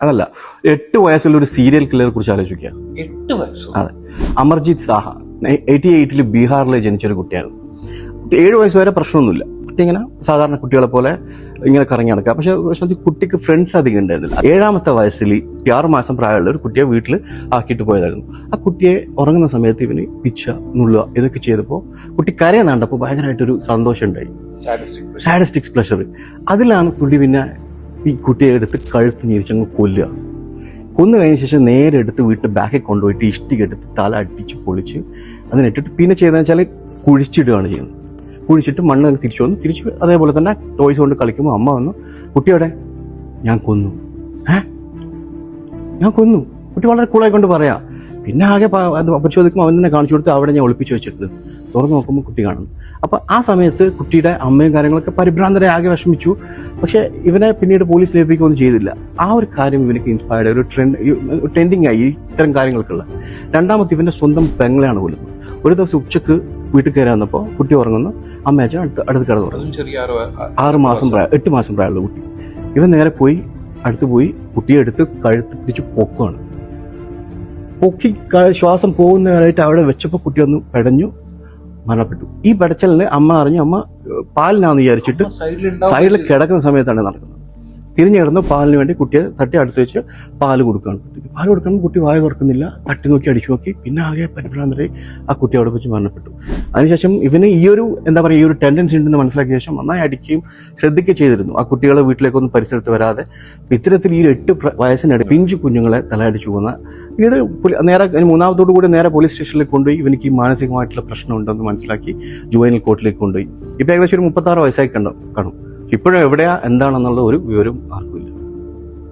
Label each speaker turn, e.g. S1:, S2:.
S1: അതല്ല, 8 വയസ്സുള്ള ഒരു സീരിയൽ കില്ലറെ കുറിച്ച് ആലോചിക്കുക.
S2: 8 വയസ്സോ?
S1: അതെ, അമർജിത് സാഹ 88 ബീഹാറിൽ ജനിച്ചൊരു കുട്ടിയാണ്. 7 വയസ്സ് വരെ പ്രശ്നമൊന്നുമില്ല. കുട്ടി ഇങ്ങനെ സാധാരണ കുട്ടികളെ പോലെ ഇങ്ങനെ കറങ്ങി നടക്കുക. പക്ഷെ കുട്ടിക്ക് ഫ്രണ്ട്സ് അധികം ഉണ്ടായിരുന്നില്ല. 7ാമത്തെ വയസ്സിൽ 6 മാസം പ്രായമുള്ള ഒരു കുട്ടിയെ വീട്ടിൽ ആക്കിയിട്ട് പോയതായിരുന്നു. ആ കുട്ടിയെ ഉറങ്ങുന്ന സമയത്ത് ഇവന് പിച്ച നുള്ളുക ഇതൊക്കെ ചെയ്തപ്പോൾ കുട്ടി കരയുന്നുണ്ടപ്പോൾ ഭയങ്കരമായിട്ടൊരു സന്തോഷം ഉണ്ടായി, സാഡിസ്റ്റിക് പ്ലഷർ. അതിലാണ് പുള്ളി പിന്നെ ഈ കുട്ടിയെ എടുത്ത് കഴുത്ത് ഞെരിച്ചങ്ങ് കൊല്ലുക. കൊന്നു കഴിഞ്ഞ ശേഷം നേരെ എടുത്ത് വീട്ടിൽ ബാക്കിൽ കൊണ്ടുപോയിട്ട് ഇഷ്ടിക എടുത്ത് തല അടിച്ച് പൊളിച്ച് അതിനിട്ടിട്ട് പിന്നെ ചെയ്തതെന്ന് വെച്ചാൽ കുഴിച്ചിടുകയാണ് ചെയ്യുന്നത്. കുഴിച്ചിട്ട് മണ്ണ് തിരിച്ചു അതേപോലെ തന്നെ ടോയ്സ് കൊണ്ട് കളിക്കുമ്പോൾ അമ്മ വന്നു, കുട്ടിയോടെ ഞാൻ കൊന്നു, ഞാൻ കൊന്നു. കുട്ടി വളരെ കൂളായി കൊണ്ട് പറയാം. പിന്നെ ആകെ പരിശോധിക്കുമ്പോൾ അവൻ തന്നെ കാണിച്ചു കൊടുത്ത് അവിടെ ഞാൻ ഒളിപ്പിച്ച് വെച്ചിട്ട് തുറന്നു നോക്കുമ്പോൾ കുട്ടി കാണുന്നു. അപ്പം ആ സമയത്ത് കുട്ടിയുടെ അമ്മയും കാര്യങ്ങളൊക്കെ പരിഭ്രാന്തരെ ആകെ വിഷമിച്ചു. പക്ഷെ ഇവനെ പിന്നീട് പോലീസ് ലഭിക്കുകയൊന്നും ചെയ്തില്ല. ആ ഒരു കാര്യം ഇവനക്ക് ഇൻസ്പയർഡ്, ഒരു ട്രെൻഡിങ് ആയി ഇത്തരം കാര്യങ്ങൾക്കുള്ള. രണ്ടാമത്തെ ഇവന്റെ സ്വന്തം പെങ്ങളെയാണ് കൊല്ലുന്നത്. ഒരു ദിവസം ഉച്ചക്ക് വീട്ടിൽ കയറി വന്നപ്പോൾ കുട്ടി ഉറങ്ങുന്നു, അമ്മ അച്ഛൻ അടുത്ത് കിടന്നു പറഞ്ഞു. 8 മാസം പ്രായമുള്ള കുട്ടി. ഇവൻ നേരെ പോയി അടുത്ത് പോയി കുട്ടിയെ എടുത്ത് കഴുത്ത് പിടിച്ച് പൊക്കുകയാണ്. പൊക്കി ശ്വാസം പോകുന്നവരായിട്ട് അവിടെ വെച്ചപ്പോൾ കുട്ടി ഒന്ന് പെടഞ്ഞു മരണപ്പെട്ടു. ഈ പെടച്ചലിന് അമ്മ അറിഞ്ഞു. അമ്മ പാലിനാന്ന് വിചാരിച്ചിട്ട് സൈഡിൽ കിടക്കുന്ന സമയത്താണ് നടക്കുന്നത്. തിരിഞ്ഞു കിടന്ന് പാലിന് വേണ്ടി കുട്ടിയെ തട്ടി അടുത്ത് വെച്ച് പാല് കൊടുക്കുകയാണ്. പാല് കൊടുക്കുമ്പോൾ കുട്ടി വായ തുറക്കുന്നില്ല, തട്ടി നോക്കി അടിച്ചു നോക്കി. പിന്നെ ആകെ പരിഭ്രാന്തരെ ആ കുട്ടി അവിടെ വെച്ച് മരണപ്പെട്ടു. അതിനുശേഷം ഇവന് ഈ ഒരു ടെൻഡൻസി ഉണ്ടെന്ന് മനസ്സിലാക്കിയ ശേഷം നന്നായി അടിക്കുകയും ശ്രദ്ധിക്കുകയും ചെയ്തിരുന്നു. ആ കുട്ടികളെ വീട്ടിലേക്കൊന്നും പരിസരത്ത് വരാതെ ഇത്തരത്തിൽ ഈ 8 വയസ്സിനിടെ പിഞ്ചു കുഞ്ഞുങ്ങളെ തലയടിച്ചു പോകുന്ന പിന്നീട് നേരെ 3ാമത്തോടു കൂടി നേരെ പോലീസ് സ്റ്റേഷനിലേക്ക് കൊണ്ടുപോയി. ഇവനിക്ക് ഈ മാനസികമായിട്ടുള്ള പ്രശ്നം ഉണ്ടെന്ന് മനസ്സിലാക്കി ജുവൈനൽ കോർട്ടിലേക്ക് കൊണ്ടുപോയി. ഇപ്പൊ ഏകദേശം ഒരു 36 വയസ്സായി കാണും. ഇപ്പോഴും എവിടെയാ എന്താണെന്നുള്ള ഒരു വിവരം ആർക്കുമില്ല.